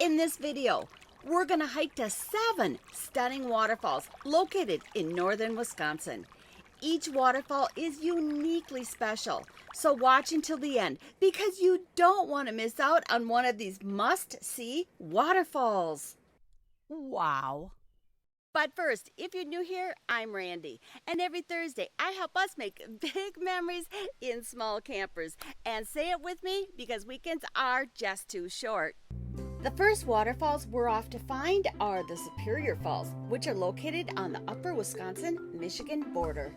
In this video, we're going to hike to 7 stunning waterfalls located in northern Wisconsin. Each waterfall is uniquely special, so watch until the end because you don't want to miss out on one of these must-see waterfalls. Wow. But first, if you're new here, I'm Randy, and every Thursday I help us make big memories in small campers. And say it with me because weekends are just too short. The first waterfalls we're off to find are the Superior Falls, which are located on the upper Wisconsin-Michigan border.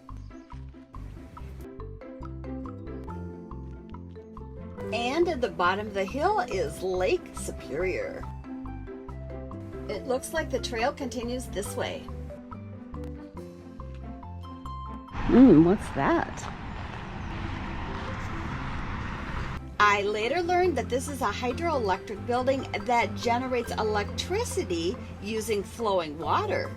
And at the bottom of the hill is Lake Superior. It looks like the trail continues this way. What's that? I later learned that this is a hydroelectric building that generates electricity using flowing water.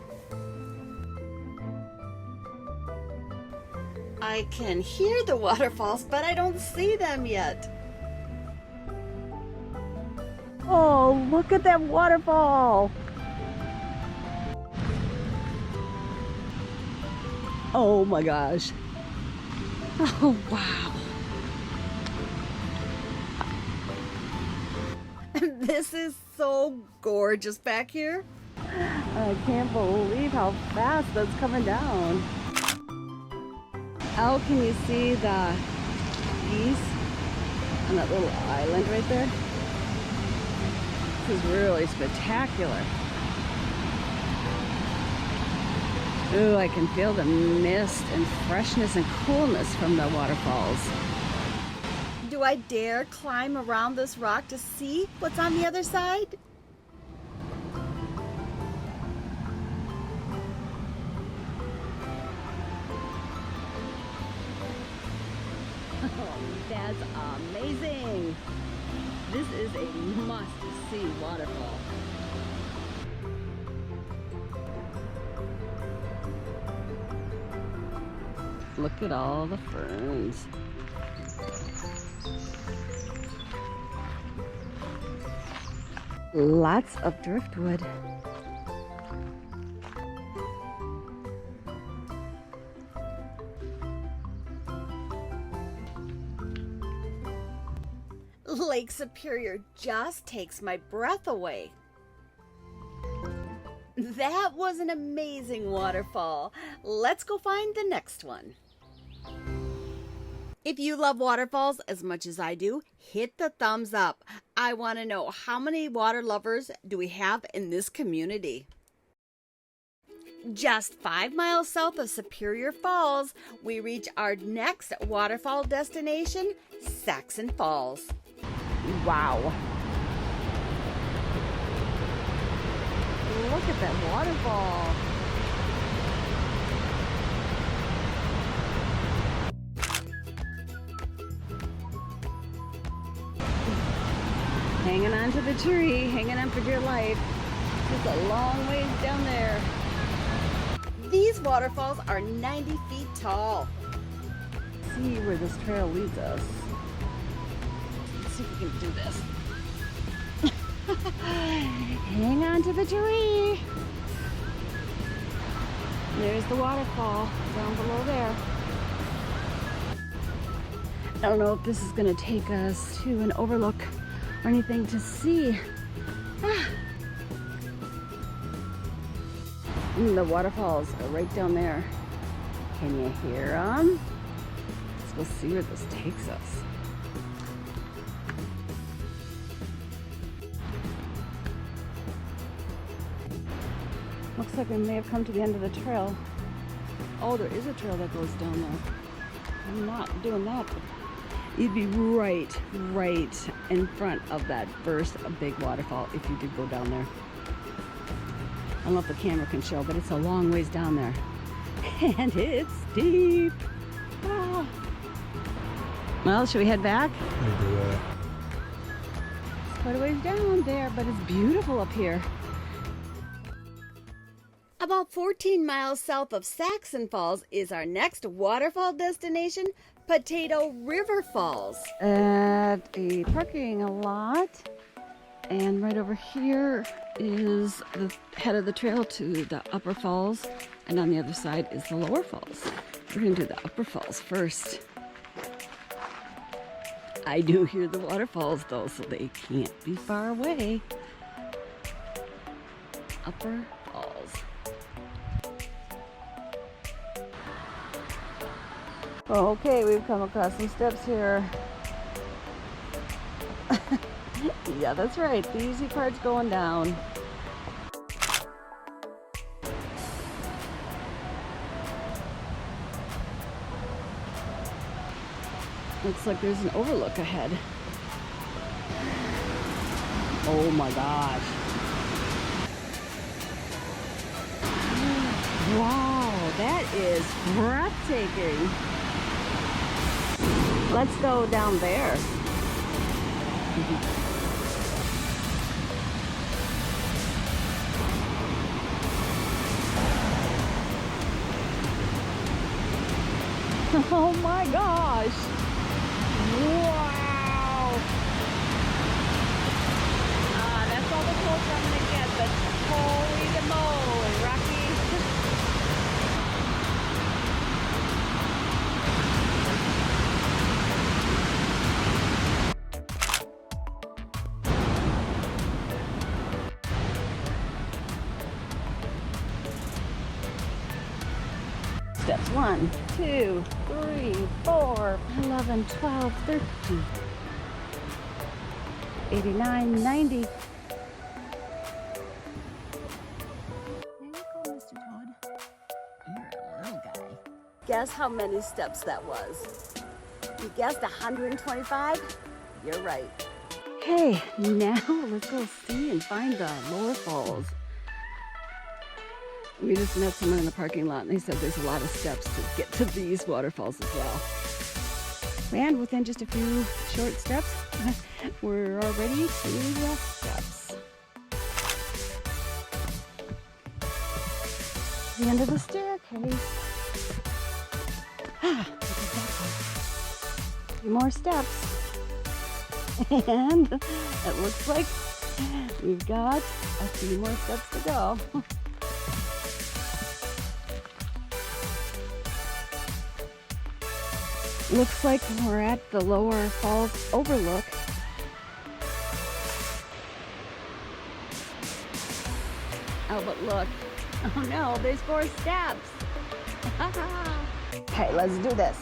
I can hear the waterfalls, but I don't see them yet. Oh, look at that waterfall! Oh my gosh. Oh, wow. This is so gorgeous back here. I can't believe how fast that's coming down. How can you see the geese on that little island right there? This is really spectacular. Ooh, I can feel the mist and freshness and coolness from the waterfalls. Do I dare climb around this rock to see what's on the other side? Oh, that's amazing! This is a must-see waterfall. Look at all the ferns. Lots of driftwood. Lake Superior just takes my breath away. That was an amazing waterfall. Let's go find the next one. If you love waterfalls as much as I do, hit the thumbs up. I want to know, how many water lovers do we have in this community? Just 5 miles south of Superior Falls, we reach our next waterfall destination, Saxon Falls. Wow. Look at that waterfall. Hanging on to the tree, hanging on for dear life. It's a long ways down there. These waterfalls are 90 feet tall. Let's see where this trail leads us. Let's see if we can do this. Hang on to the tree. There's the waterfall down below there. I don't know if this is going to take us to an overlook or anything to see. The waterfalls are right down there. Can you hear them? Let's go see where this takes us. Looks like we may have come to the end of the trail. Oh, there is a trail that goes down there. I'm not doing that. You'd be right in front of that first big waterfall if you did go down there. I don't know if the camera can show, but it's a long ways down there. And it's deep. Ah. Well, should we head back? We'll do that. It's quite a ways down there, but it's beautiful up here. About 14 miles south of Saxon Falls is our next waterfall destination, Potato River Falls. At a parking lot And right over here is the head of the trail to the Upper Falls, and on the other side is the Lower Falls. We're gonna do the Upper Falls first. I do hear the waterfalls though, so they can't be far away. Upper Falls. Okay, we've come across some steps here. Yeah, that's right. The easy part's going down. Looks like there's an overlook ahead. Oh my gosh. Wow, that is breathtaking. Let's go down there. Oh my gosh. Wow. That's all the clothes I'm gonna get, but holy the moly, Rocky. Steps 1, 2, 3, 4, 11, 12, 13, 89, 90. There you go, Mr. Toad. You're a little guy. Guess how many steps that was? You guessed 125? You're right. Hey, now let's go see and find the Lower Falls. We just met someone in the parking lot and they said there's a lot of steps to get to these waterfalls as well. And within just a few short steps, we're already to the steps. The end of the staircase. Look at that one. A few more steps. And it looks like we've got a few more steps to go. Looks like we're at the Lower Falls overlook. Oh, but look. Oh no, there's 4 steps. Okay, let's do this.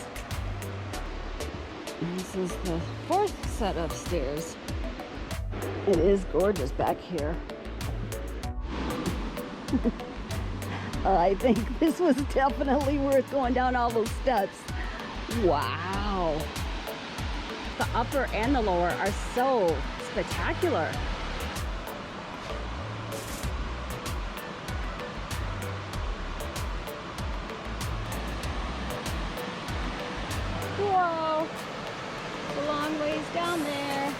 This is the 4th set of stairs. It is gorgeous back here. I think this was definitely worth going down all those steps. Wow. The upper and the lower are so spectacular. Whoa. It's a long ways down there.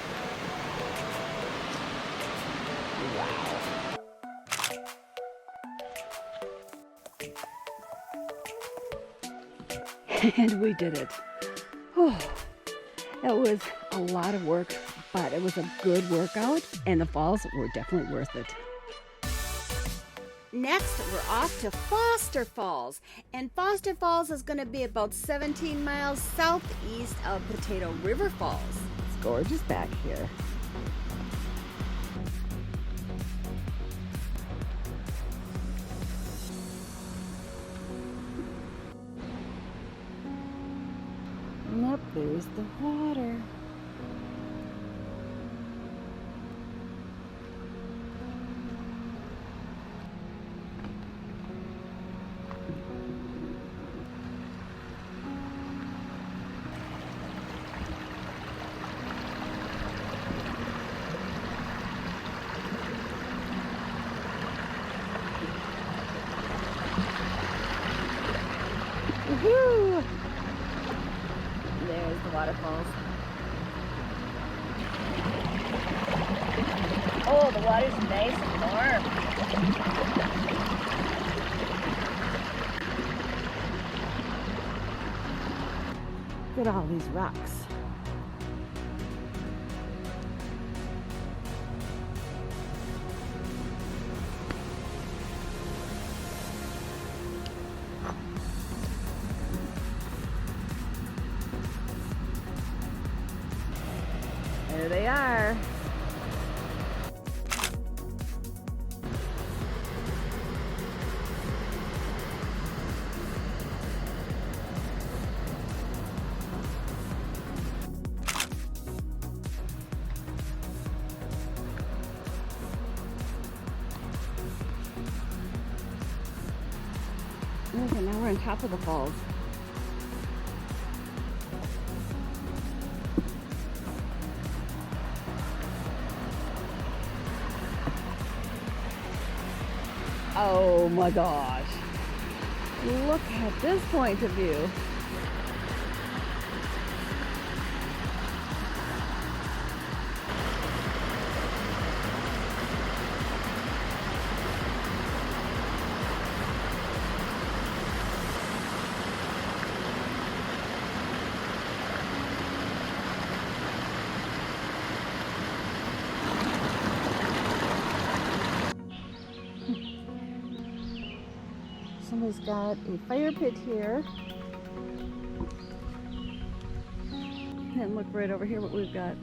Wow. And we did it. Oh, it was a lot of work, but it was a good workout, and the falls were definitely worth it. Next, we're off to Foster Falls, and Foster Falls is going to be about 17 miles southeast of Potato River Falls. It's gorgeous back here. And up there's the water. Woohoo! There's the waterfalls. Oh, the water's nice and warm. Look at all these rocks. Okay, now we're on top of the falls. Oh my gosh. Look at this point of view. Somebody's got a fire pit here. And look right over here what we've got.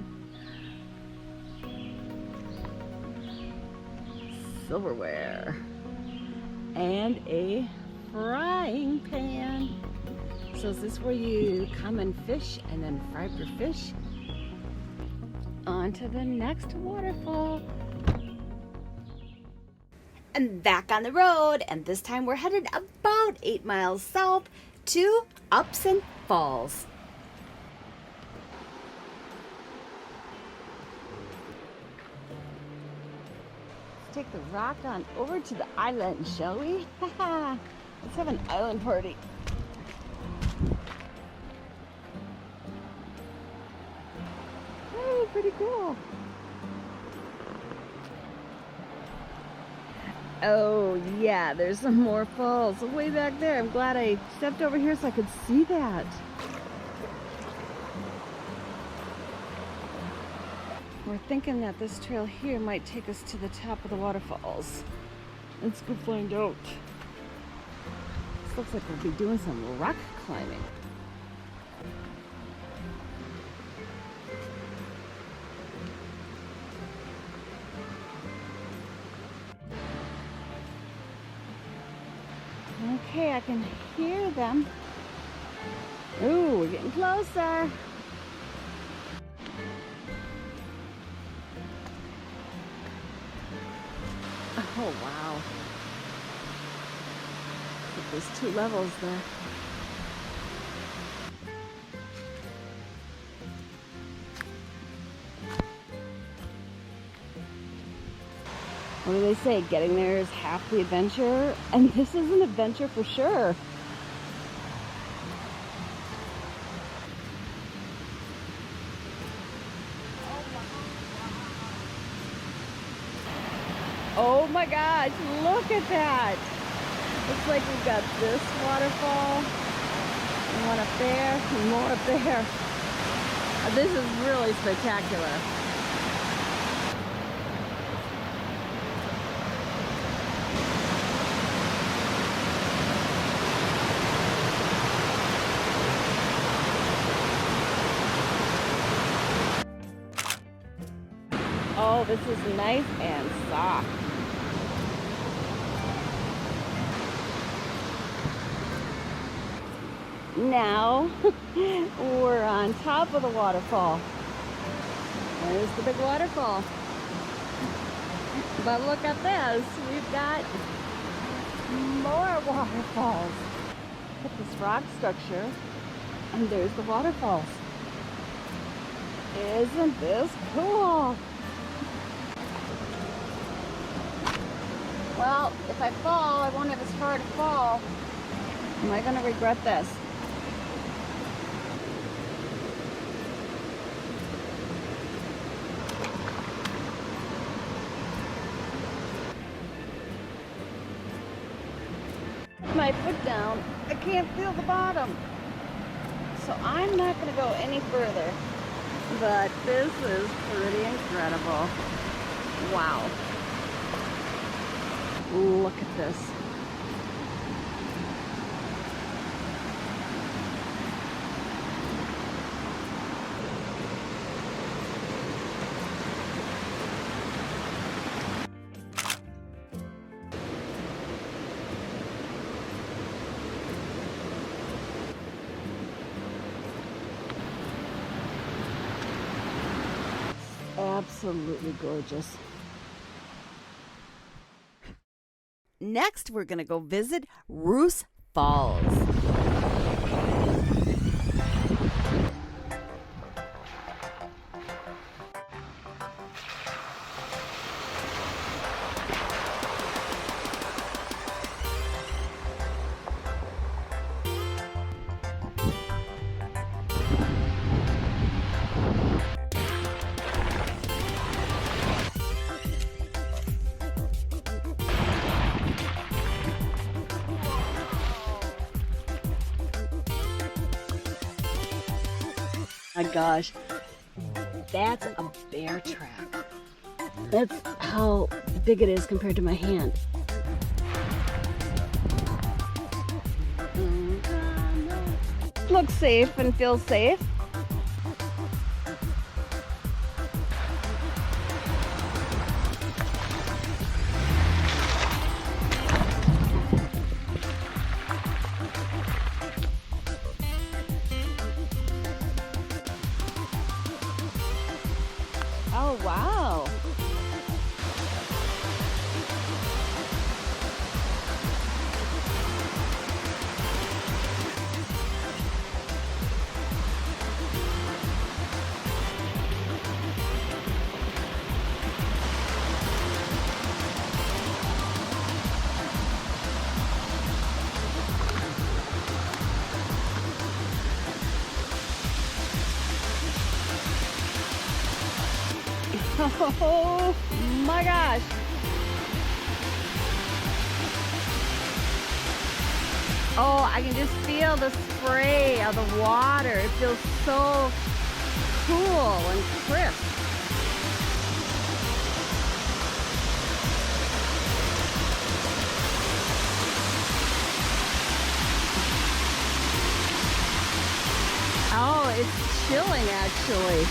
Silverware. And a frying pan. So is this where you come and fish and then fry your fish? On to the next waterfall. And back on the road, and this time we're headed about 8 miles south to Upson Falls. Let's take the rock on over to the island, shall we? Let's have an island party. Oh, pretty cool. Oh yeah, there's some more falls way back there. I'm glad I stepped over here so I could see that. We're thinking that this trail here might take us to the top of the waterfalls. Let's go find out. This looks like we'll be doing some rock climbing. Okay, I can hear them. Ooh, we're getting closer. Oh, wow. There's 2 levels there. What do they say? Getting there is half the adventure. And this is an adventure for sure. Oh my gosh, look at that. Looks like we've got this waterfall. And one up there, and more up there. This is really spectacular. Oh, this is nice and soft. Now we're on top of the waterfall. There's the big waterfall. But look at this. We've got more waterfalls. Look at this rock structure. And there's the waterfalls. Isn't this cool? Well, if I fall, I won't have as far to fall. Am I going to regret this? Put my foot down, I can't feel the bottom. So I'm not going to go any further. But this is pretty incredible. Wow. Look at this. Absolutely gorgeous. Next, we're going to go visit Rouse Falls. My gosh, that's a bear trap. That's how big it is compared to my hand. Looks safe and feels safe. Oh, wow. Oh my gosh. Oh, I can just feel the spray of the water. It feels so cool and crisp. Oh, it's chilling actually.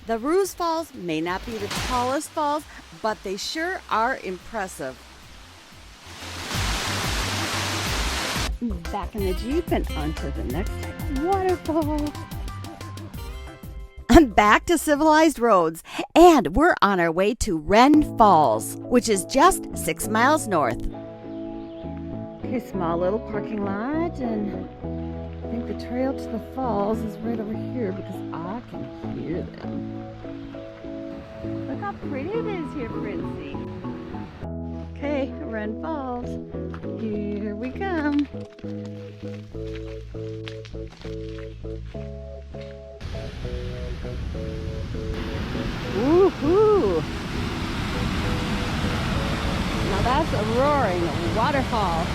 The Rouse Falls may not be the tallest falls, but they sure are impressive. Back in the Jeep and onto the next waterfall. I'm back to civilized roads, and we're on our way to Wren Falls, which is just 6 miles north. Okay, small little parking lot, and I think the trail to the falls is right over here because I can hear them. Look how pretty it is here, Princey. Okay, Wren Falls. Here we come. Woohoo! Now that's a roaring waterfall.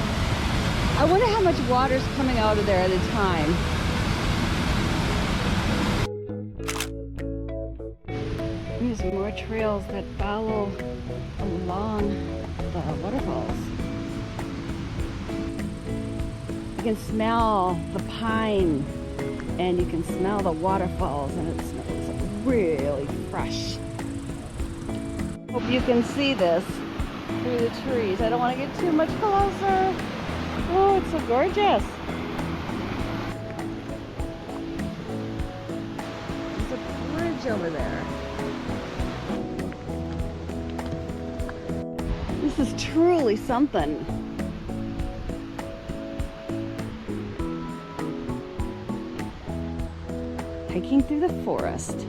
I wonder how much water's coming out of there at a time. There's more trails that follow along the waterfalls. You can smell the pine and you can smell the waterfalls, and it smells really fresh. Hope you can see this through the trees. I don't want to get too much closer. Oh, it's so gorgeous. There's a bridge over there. This is truly something. Hiking through the forest.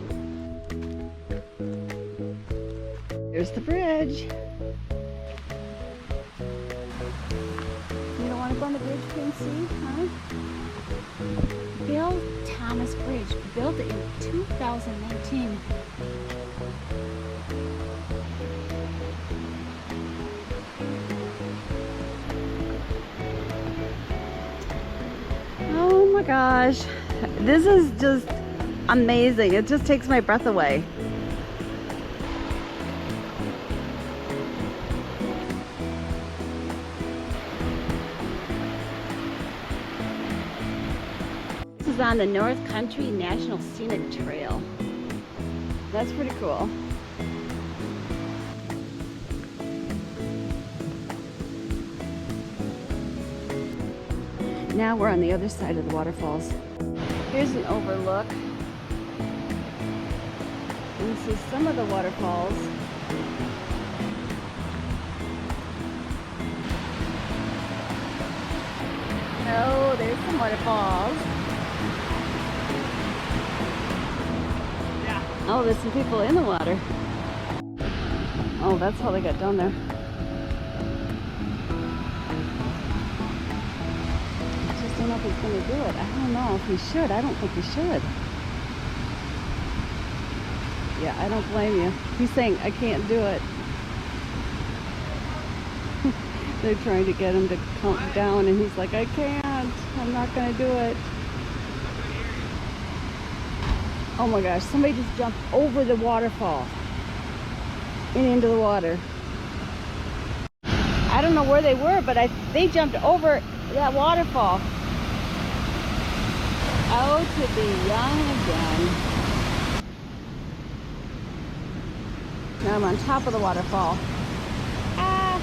There's the bridge. You don't want to go on the bridge, Princey, huh? Bill Thomas Bridge, built in 2019. Oh my gosh, this is just amazing. It just takes my breath away. This is on the North Country National Scenic Trail. That's pretty cool. Now we're on the other side of the waterfalls. Here's an overlook. And this is some of the waterfalls. Oh, there's some waterfalls. Yeah. Oh, there's some people in the water. Oh, that's how they got down there. I just don't know if he's going to do it. I don't know if he should. I don't think he should. Yeah, I don't blame you. He's saying, I can't do it. They're trying to get him to come down, and he's like, I can't. I'm not going to do it. Oh my gosh, somebody just jumped over the waterfall and into the water. I don't know where they were, but they jumped over that waterfall. Oh, to be young again. Now I'm on top of the waterfall. Ah.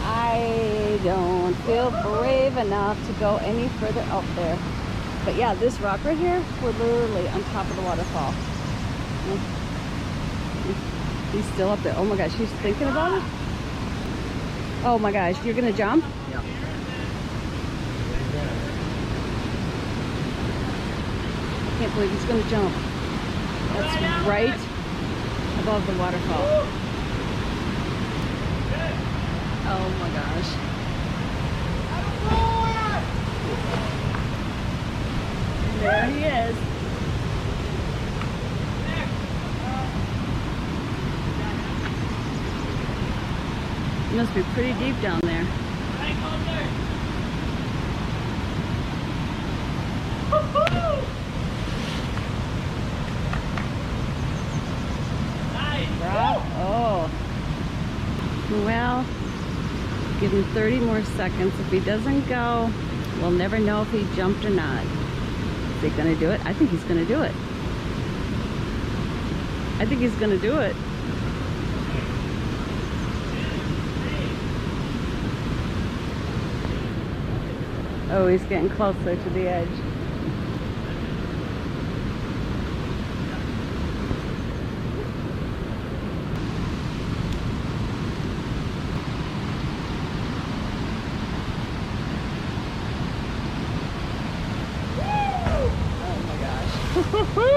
I don't feel brave enough to go any further out there. But yeah, this rock right here, we're literally on top of the waterfall. He's still up there. Oh my gosh, he's thinking about it? Oh my gosh, you're gonna jump? Yeah. I can't believe he's gonna jump. That's right above the waterfall. Oh my gosh. There he is. It must be pretty deep down there. Oh. Well, give him 30 more seconds. If he doesn't go, we'll never know if he jumped or not. Is he gonna do it? I think he's gonna do it. I think he's gonna do it. Oh, he's getting closer to the edge. Oh my gosh.